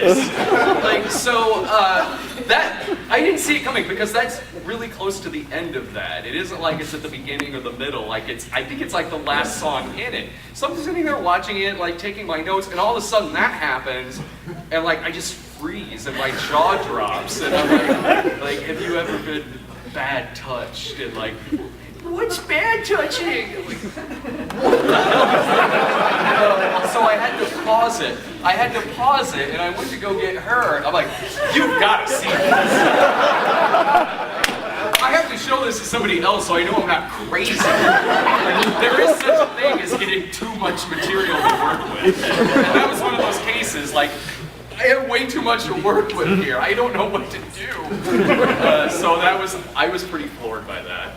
is. That I didn't see it coming because that's really close to the end of that. It isn't like it's at the beginning or the middle. I think it's like the last song in it. So I'm sitting there watching it, like taking my notes, and all of a sudden that happens, and like I just freeze and my jaw drops, and I'm like, have you ever been bad touched? And like, what's bad touching? Like, what the hell is that? So I had to pause it. And I went to go get her. I'm like, you've got to see this. I have to show this to somebody else so I know I'm not crazy. There is such a thing as getting too much material to work with. And that was one of those cases, like, I have way too much to work with here. I don't know what to do. So I was pretty floored by that.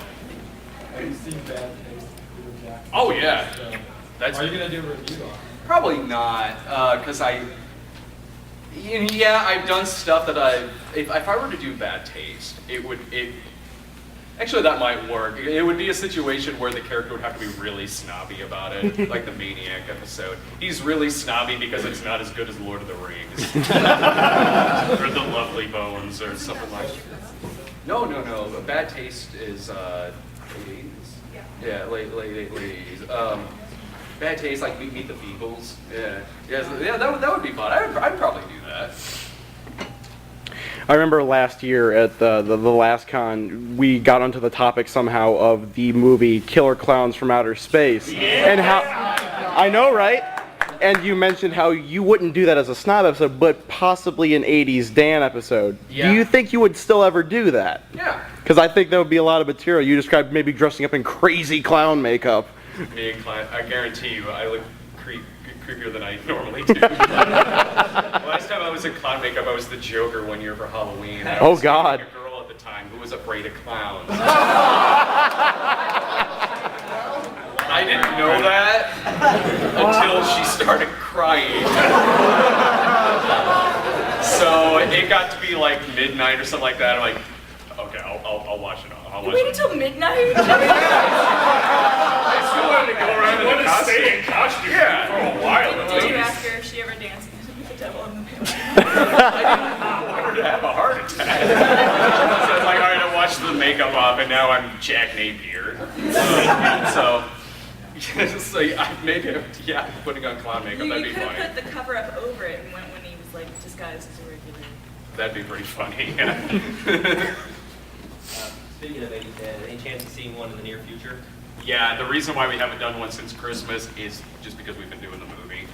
Have you seen Bad Taste? Oh yeah. Are you gonna do a review on it? Probably not, because I've done stuff that if I were to do Bad Taste, actually that might work. It would be a situation where the character would have to be really snobby about it, like the Maniac episode. He's really snobby because it's not as good as Lord of the Rings, or The Lovely Bones, or something like that. No. Bad Taste is late 80s. Yeah, late 80s. Bad Taste, like Meet the Beagles. Yeah, that would be fun. I'd probably do that. I remember last year at the last con, we got onto the topic somehow of the movie Killer Clowns from Outer Space. Yeah. And how, I know, right? And you mentioned how you wouldn't do that as a Snob episode, but possibly an 80s Dan episode. Yeah. Do you think you would still ever do that? Yeah. Because I think that would be a lot of material. You described maybe dressing up in crazy clown makeup. Me and Clint, I guarantee you, I look creepier than I normally do. Last time I was in clown makeup, I was the Joker one year for Halloween. I was God. dating a girl at the time who was afraid of clowns. I didn't know that until she started crying. So it got to be like midnight or something like that. I'm like, okay, I'll watch it all. You waited until midnight? I still wanted to go around in the costume. Stay in costume for a while. Did you ask her if she ever danced with the devil in the pale? I didn't want her to have a heart attack. So I was like, all right, I washed the makeup off, and now I'm Jack Napier. Putting on clown makeup, that'd be You could funny. have put the cover up over it and went when he was like disguised as a regular. That'd be pretty funny, yeah. Speaking of 80s Dan, any chance of seeing one in the near future? Yeah, the reason why we haven't done one since Christmas is just because we've been doing the movie.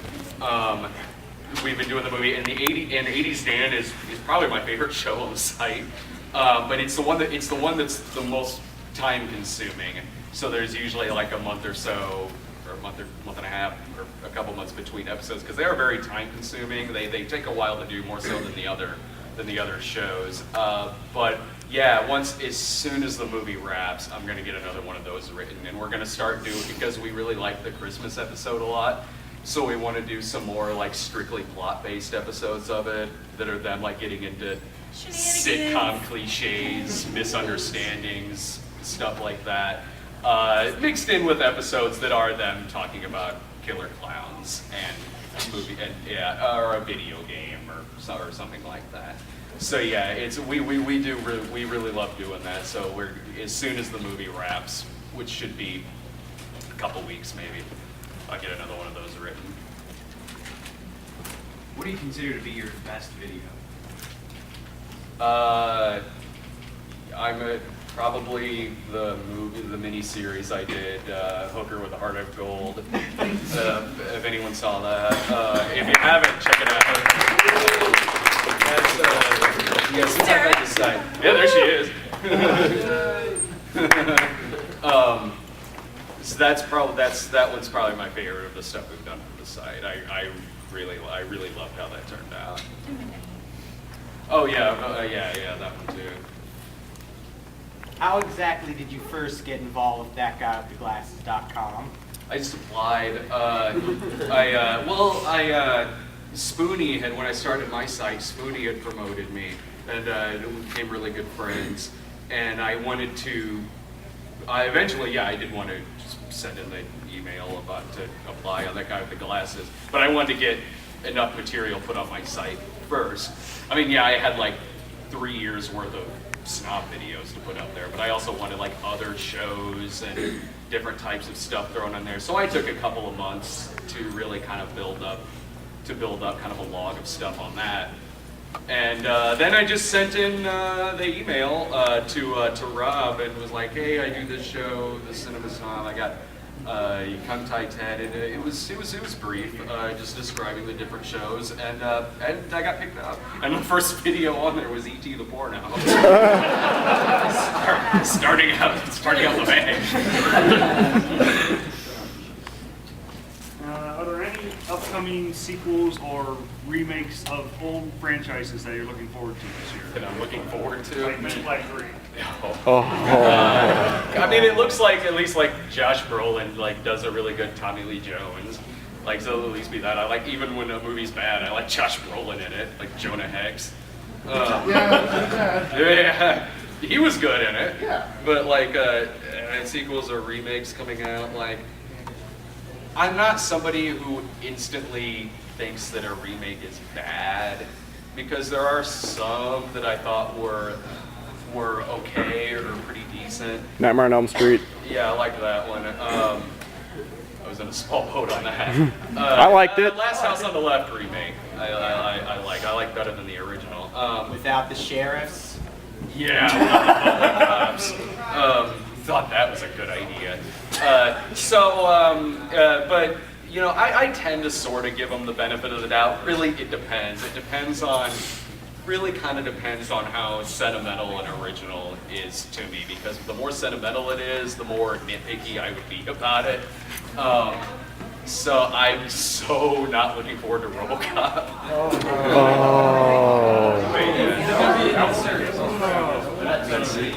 We've been doing the movie, and 80s Dan is probably my favorite show on the site. But it's the one that's the most time consuming. So there's usually like a month or so, or a month and a half, or a couple months between episodes, because they are very time consuming. They take a while to do, more so than the other shows. But yeah, as soon as the movie wraps, I'm gonna get another one of those written, and we're gonna start doing, because we really like the Christmas episode a lot. So we want to do some more like strictly plot-based episodes of it that are them like getting into sitcom cliches, misunderstandings, stuff like that, mixed in with episodes that are them talking about killer clowns and a movie, or a video game or something like that. So yeah, we really love doing that. So as soon as the movie wraps, which should be a couple weeks maybe, I'll get another one of those written. What do you consider to be your best video? Probably the mini-series I did, Hooker with a Heart of Gold. If anyone saw that. If you haven't, check it out. Yeah, there she is. So that one's probably my favorite of the stuff we've done for the site. I really loved how that turned out. Oh yeah, that one too. How exactly did you first get involved with thatguywiththeglasses.com? I just applied. Spoonie when I started my site, Spoonie had promoted me, and we became really good friends. And I wanted to, I did want to send in the email to apply on That Guy with the Glasses, but I wanted to get enough material put on my site first. I mean, yeah, I had like 3 years worth of Snob videos to put up there, but I also wanted like other shows and different types of stuff thrown in there. So I took a couple of months to really kind of build up kind of a log of stuff on that. And then I just sent in the email to Rob and was like, hey, I do this show, the Cinema Snob. I got Kung Tai Ted, and it was brief, just describing the different shows, and I got picked up. And the first video on there was E.T. the Porno. starting out the bang. Are there any upcoming sequels or remakes of old franchises that you're looking forward to this year? That I'm looking forward to. Like Men in Black 3. I mean, it looks like at least like Josh Brolin like does a really good Tommy Lee Jones. Like, so it'll at least be that. I like, even when a movie's bad, I like Josh Brolin in it, like Jonah Hex. Yeah, he was good in it. Yeah. But like sequels or remakes coming out, like I'm not somebody who instantly thinks that a remake is bad, because there are some that I thought were okay or pretty decent. Nightmare on Elm Street. Yeah, I liked that one. I was in a small boat on that. I liked it. Last House on the Left remake. I like better than the original. Without the sheriffs? Yeah, without the cops. Thought that was a good idea. But you know, I tend to sort of give them the benefit of the doubt. Really, it depends. It depends on. Really kind of depends on how sentimental an original is to me, because the more sentimental it is, the more nitpicky I would be about it. So I'm so not looking forward to RoboCop.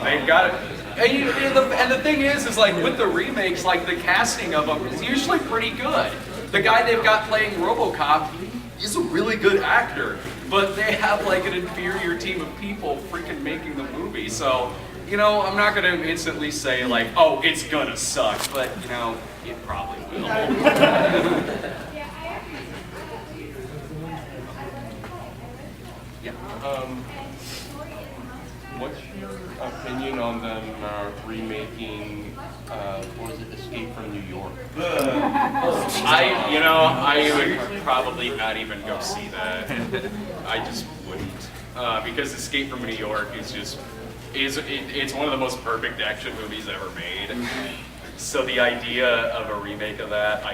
They've got it. And the thing is like with the remakes, like the casting of them is usually pretty good. The guy they've got playing RoboCop is a really good actor, but they have like an inferior team of people freaking making the movie. So, you know, I'm not gonna instantly say like, oh, it's gonna suck, but you know, it probably will. What's your opinion on them remaking, what was it, Escape from New York? I would probably not even go see that. I just wouldn't, because Escape from New York is just it's one of the most perfect action movies ever made. So the idea of a remake of that,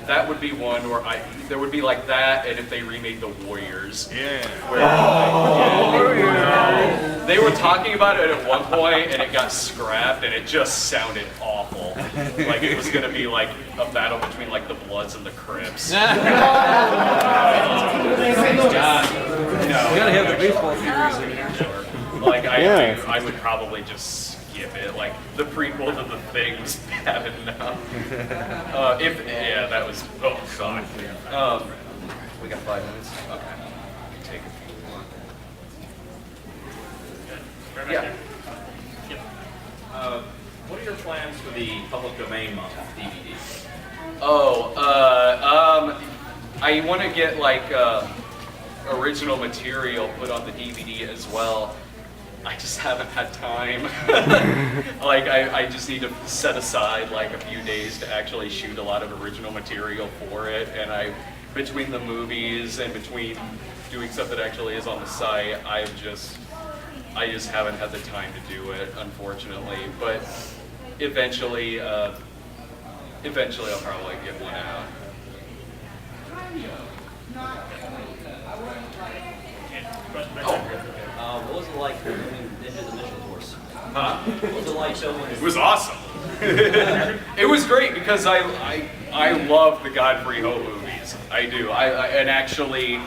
that would be one where there would be like that, and if they remade The Warriors. Yeah. They were talking about it at one point, and it got scrapped, and it just sounded awful. Like it was gonna be like a battle between like the Bloods and the Crips. We gotta have the baseball series in here. Like I would probably just skip it. Like the prequel to The Thing was bad enough. That was oh god. We got 5 minutes. Okay. Take a few more. Yeah. What are your plans for the public domain month DVD? I want to get like original material put on the DVD as well. I just haven't had time. Like I just need to set aside like a few days to actually shoot a lot of original material for it, and between the movies and between doing stuff that actually is on the site, I just haven't had the time to do it, unfortunately. But eventually I'll probably get one out. What was it like filming Ninja's initial course? Huh? What was it like filming? It was awesome. It was great because I love the Godfrey Ho movies. I do. And actually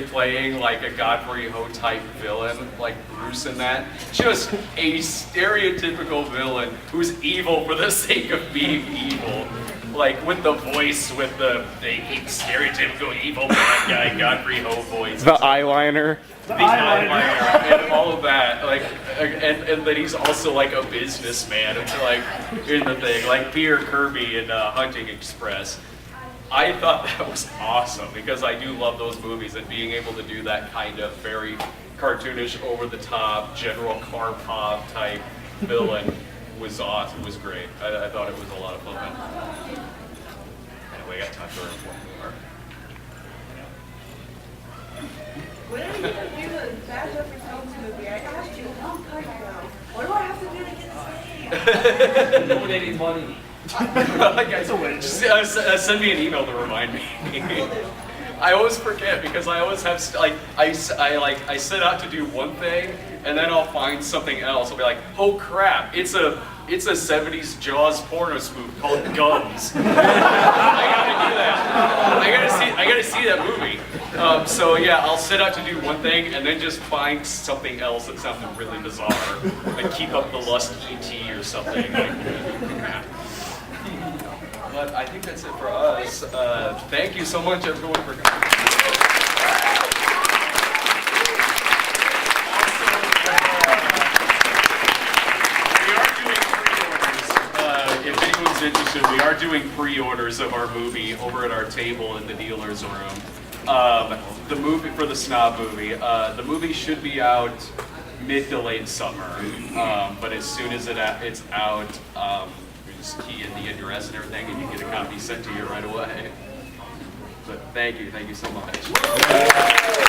playing like a Godfrey Ho type villain, like Bruce in that, just a stereotypical villain who's evil for the sake of being evil. Like with the voice, with the stereotypical evil bad guy Godfrey Ho voice. The eyeliner. The eyeliner and all of that, like, and that he's also like a businessman, and like in the thing, like Peter Kirby in Hunting Express. I thought that was awesome because I do love those movies, and being able to do that kind of very cartoonish, over the top, General Karpov type villain was awesome. It was great. I thought it was a lot of fun. Anyway, I got time for one more. When are you going to do the Bad Jeffrey Films movie? I asked you a long time ago. What do I have to do to get this made? Donating money. Send me an email to remind me. I always forget because I always have I set out to do one thing and then I'll find something else. I'll be like, oh crap, it's a 70s Jaws porno spoof called Guns. I gotta do that. I gotta see that movie. So yeah, I'll set out to do one thing and then just find something else that sounded really bizarre, like Keep Up the Lust E.T. or something. But I think that's it for us. Thank you so much, everyone, for coming. If anyone's interested, we are doing pre-orders of our movie over at our table in the dealer's room. The movie for the Snob movie. The movie should be out mid to late summer, but as soon as it's out, you just key in the address and everything, and you get a copy sent to you right away. But thank you so much.